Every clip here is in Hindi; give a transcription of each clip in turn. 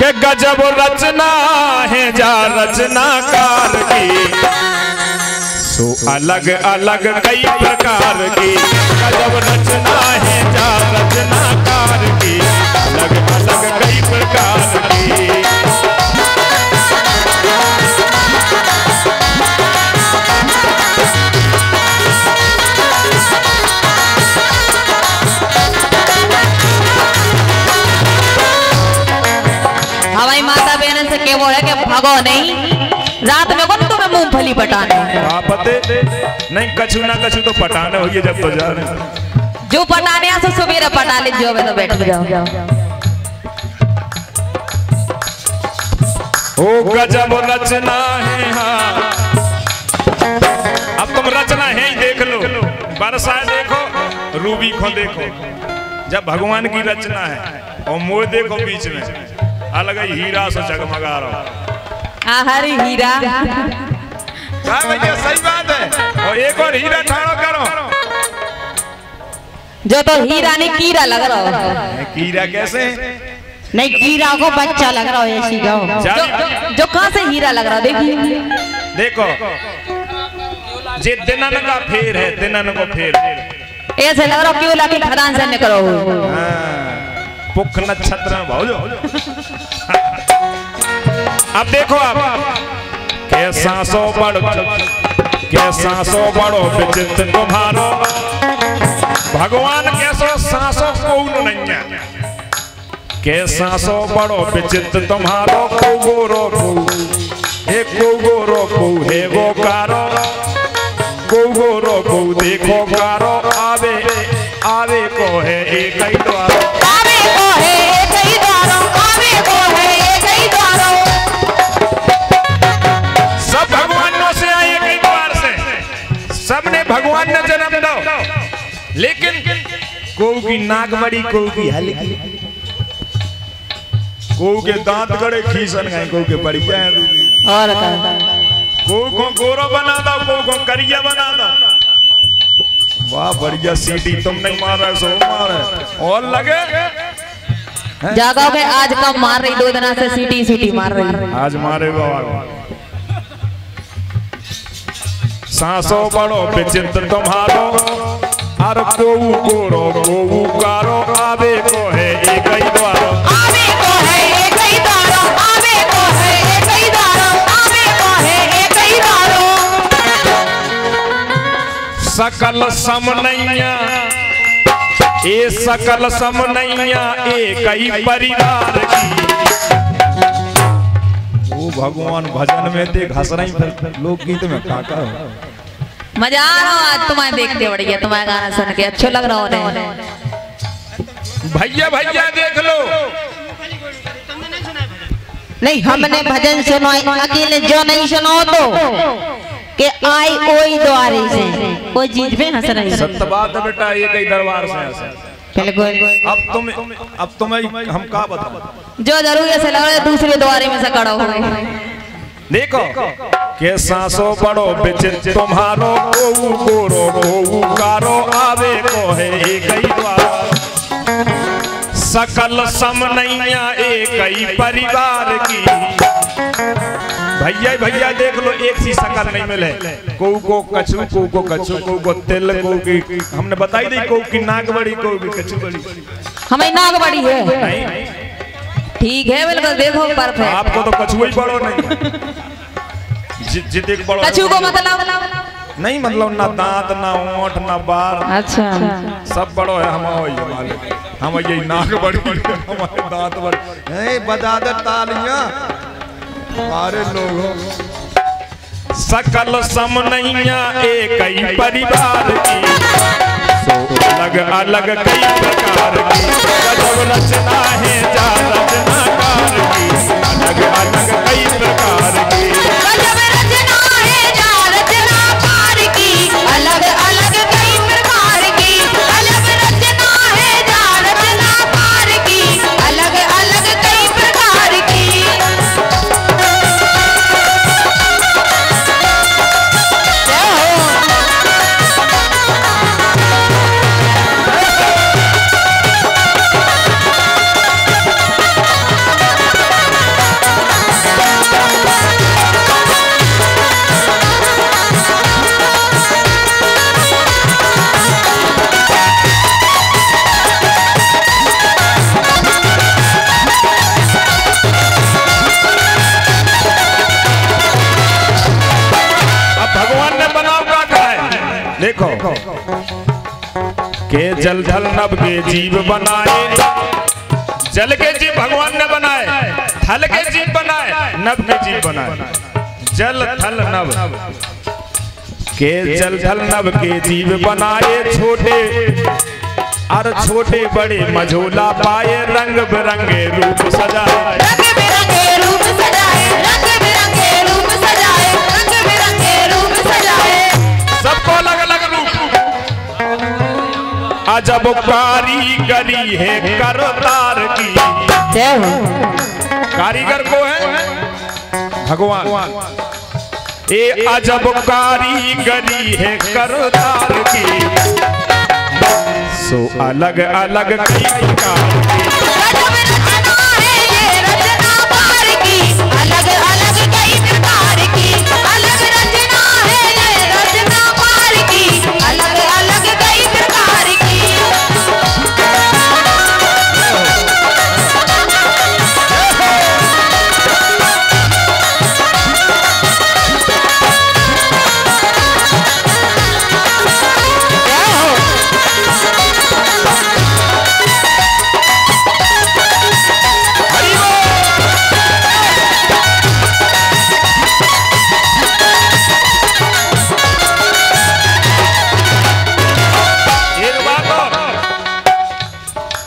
के गजब रचना है जा रचनाकार की, सो अलग अलग कई प्रकार की। गजब रचना है जा रचनाकार की, अलग अलग कई प्रकार की। हमारी माता बहन से क्या बोला कि भागो नहीं, रात में कौन तुम्हें मूंगफली पटाने पते नहीं, कछु ना कछु तो पटाने होगी जब तो जा रहे। जो पटाने से सवेरे पटा ले, जो तो बैठ जाओ। ओ गजब रचना है, हाँ अब तुम रचना है ही देख लो, बरसा देखो, रूबी को देखो, जब भगवान की रचना है, और मोर देखो बीच में अलग ही हीरा से जगमगा रहा। हरी हीरा, हाँ भैया सही बात है। और एक और हीरा ठाड़ो करो, जो तो हीरा नहीं कीड़ा लग रहा है। कीड़ा कैसे? नहीं कीड़ा को बच्चा लग रहा है ऐसी जो कहाँ से हीरा लग रहा है? देखिए देखो, जे दिनन का फेर है, दिनन को फेर ऐसे लग रहा क्यों लाके खदान से निकलो। पुख नक्षत्र में भाव जो। अब देखो आप कैसा सो बड़ो विचित्र तुम्हारो, भगवान कैसो सांसों को नहीं है। कैसा सो बड़ो विचित्र तुम्हारो, को गोरो को हे गो कारो, को गोरो को देखो कारो, आवे आवे को है एक ही द्वारो, आवे को है एक ही द्वारो, आवे को है एक ही द्वारो। सब भगवानों से आए एक ही द्वार से, सबने भगवान ने जन्म दो, लेकिन को की नाक बड़ी, को की हल्की, को के दांत गड़े खीसन गए, को के बढ़िया है, और को गोरो बना दो, को करिया बना दो। वाह बढ़िया सीटी तुम नहीं मार रहे, सो मारे और लगे जागोगे। आज कब मार रही, 2 दिन से सीटी मार रही, आज मारे बाबा। सांसों बड़ो विचित्र तुम्हारो, अर को गोरो को कारो, आवे को है एक ही द्वारो, आवे को है एक ही द्वारो, आवे को है एक ही द्वारो, आवे को है एक ही द्वारो। सकल समनैया ए सकल समनैया एक ही परिवार की। वो भगवान भजन में देख हंस रही, फिर लोकगीत में काका मजा आ रहा है आज तुम्हारे देखते, बढ़िया तुम्हारा गाना सुन के अच्छा लग रहा है। भैया भैया देख लो, नहीं हमने भजन सुनो, अकेले जो नहीं सुनो तो के आई ओई द्वारे से कोई चीज पे हंस रही। सत्य बात है बेटा, एक ही दरबार से हंसे। अब तुम्हें हम का बताओ, जो जरूरी से लग रहा है दूसरे द्वारे में से खड़ा हो। देखो के सांसों बड़ो विचित्र तुम्हारो, को गोरो को कारो, आवे को है एक ही द्वार, सकल समनैया एक ही परिवार की। भैया भैया देख लो, एक सी शकल नहीं मिले, को कछु, को कछु, को तिल, को की हमने बताई दी, को की नाक बड़ी, को की कछु बड़ी। हमें नाक बड़ी है नहीं, ठीक है बिल्कुल, देखो परफेक्ट। आपको तो कछु ही बड़ो नहीं, जितने बड़ो कछु को मतलब नहीं, मतलब ना दांत ना ओंठ ना बाल, अच्छा सब बड़ो है। हम ये नाक बड़ी, हमारे दांत बड़े, बजा दे तालियां हमारे लोगों। सकल समनैया एक ही परिवार की, सो अलग अलग कई प्रकार की। गजब रचना है जा रचनाकार की, अलग अलग कई प्रकार की। गजब रचना है जा रचनाकार की, अलग अलग कई प्रकार की। गजब रचना है जा रचनाकार की, अलग अलग कई प्रकार की। देखो के जल जल नभ के जीव बनाए, जल के जीव भगवान ने बनाए, थल के जीव बनाए, नभ के जीव बनाए। जल थल नभ के जल जल नभ के जीव बनाए, छोटे और छोटे बड़े मझोला पाए, रंग बिरंगे रूप सजाए, रंग बिरंगे रूप सजाए, रंग बिरंगे रूप सजाए, रंग बिरंगे रूप सजाए। सबको अलग अलग रूप। अजब कारीगरी है करतार की, जय हो। कारीगर को है भगवान। ये अजब कारीगरी है करतार की, सो अलग अलग कई प्रकार की। गजब रचना है ये रचना पार की, अलग अलग कई प्रकार की। अलग रचना है ये रचना पार की, अलग अलग कई प्रकार की।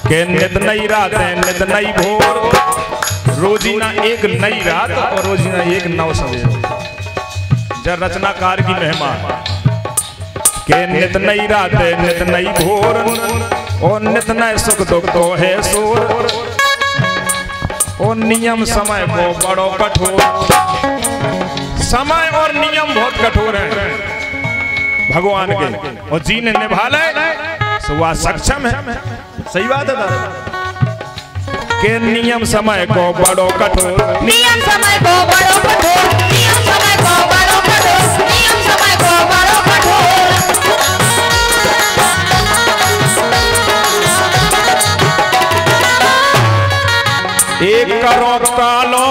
के नित नई रात है नित नई भोर, रोजीना एक नई रात और रोजीना एक नव सवेर। जब रचनाकार की महिमा के नित नई रात है नित नई भोर, और नित नए सुख दुख तो है शोर, और नियम समय को बड़ो कठोर। समय और नियम बहुत कठोर है भगवान के, और जी ने निभा ले तो वह सक्षम है। सही बात है दादा के नियम समय को बड़ो कठोर, नियम समय को बड़ो कठोर, नियम समय को बड़ो कठोर, नियम समय को बड़ो कठोर। एक करो कालो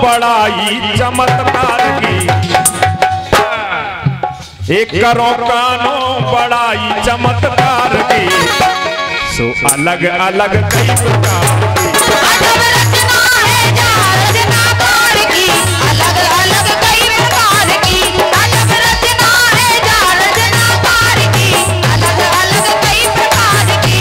बड़ाई चमत्कार की, एक करो कानो बड़ाई चमत्कार की, सो अलग अलग कई प्रकार की। अजब रचना है जा रचना पार की, अलग अलग कई प्रकार की। अजब रचना है जा रचना पार की, अलग अलग कई प्रकार की।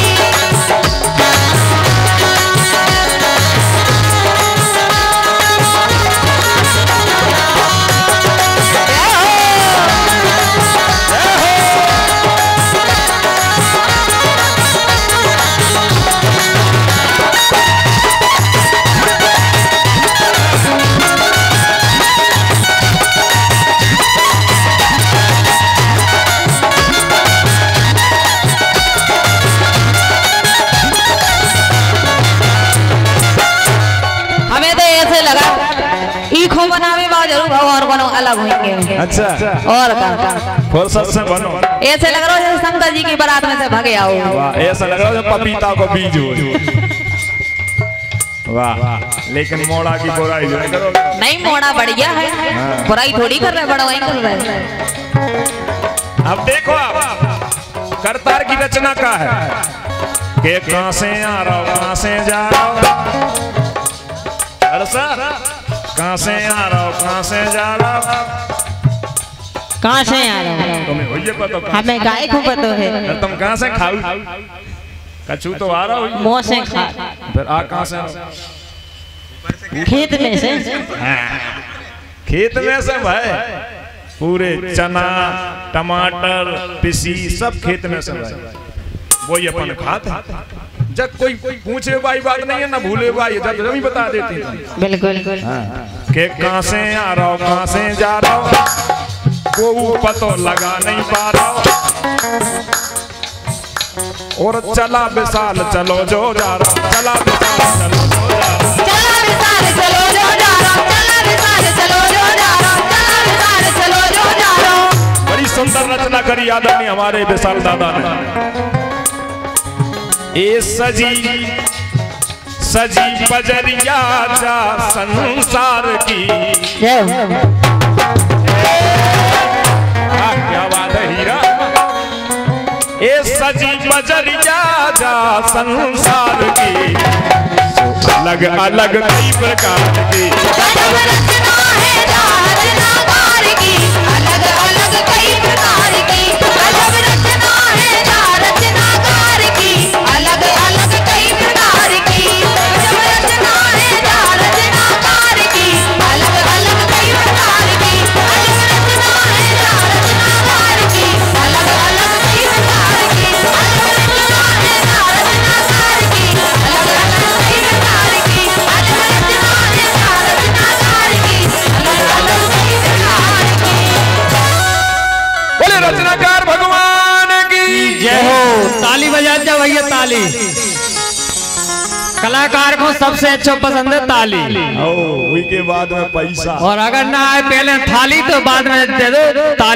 बनावे बा जरूर और बनो अलग होंगे। अच्छा और का फुर्सत से बनो। ऐसे लग रहा है जैसे शंकर जी की बारात में से भागे आओ। वाह, ऐसा लग रहा है पपीता को बीज हो। वाह, लेकिन मोड़ा की बुराई जो करो। नहीं, मोड़ा बढ़िया है, बुराई थोड़ी कर रहे, बड़ा वही कर रहे। अब देखो आप करतार की रचना का है कि कहां से आ रहा हूं कहां से जा रहा हूं, कहां से आ रहा हूं कहां से जा रहा हूं, कहां से आ रहा हूं तुम्हें वही पता, हमें गाय को पता है। तुम कहां से खाऊ, कछू तो आ रहा हो मुंह से खा, फिर आ कहां से, खेत में से। खेत में से भाई, पूरे चना टमाटर पिसी सब खेत में से भाई, वही अपन खाते हैं। जब कोई पूछे भाई बात नहीं है ना, भूले भाई जब ही बता देते हैं। बिल्कुल के कहां से आ रहा हूं कहां से जा रहा हूं, वो पतो लगा नहीं पा रहा हूं, और चला विशाल चलो जो जा रहा हूं, चला विशाल चलो जो जा रहा हूं, चला विशाल चलो जो जा रहा हूं, चला विशाल चलो जो जा रहा हूं, चला विशाल चलो जो जा रहा हूं। बड़ी सुंदर रचना करी आदरणीय हमारे विशाल दादा ने। ए सजी सजी बजरिया जा संसार की, जय सजी बजरिया जा संसार की, अलग अलग कई प्रकार की गजब रचना है जा रचनाकार की, अलग अलग कई प्रकार की। गजब रचना है जा रचनाकार की, अलग अलग कई प्रकार की। गजब रचना है जा रचनाकार की, अलग अलग कई प्रकार की। गजब रचना है जा रचनाकार की, अलग अलग कई प्रकार की। गजब रचना है जा रचनाकार की, अलग अलग कई प्रकार की। गजब रचना है जा रचनाकार की, अलग अलग कई प्रकार की। बोले रचनाकार भगवान की जय हो। ताली बजा जा भैया ताली। कलाकार को सबसे अच्छा पसंद है ताली। के बाद में पैसा, और अगर ना आए पहले थाली तो बाद में दे दो ताली।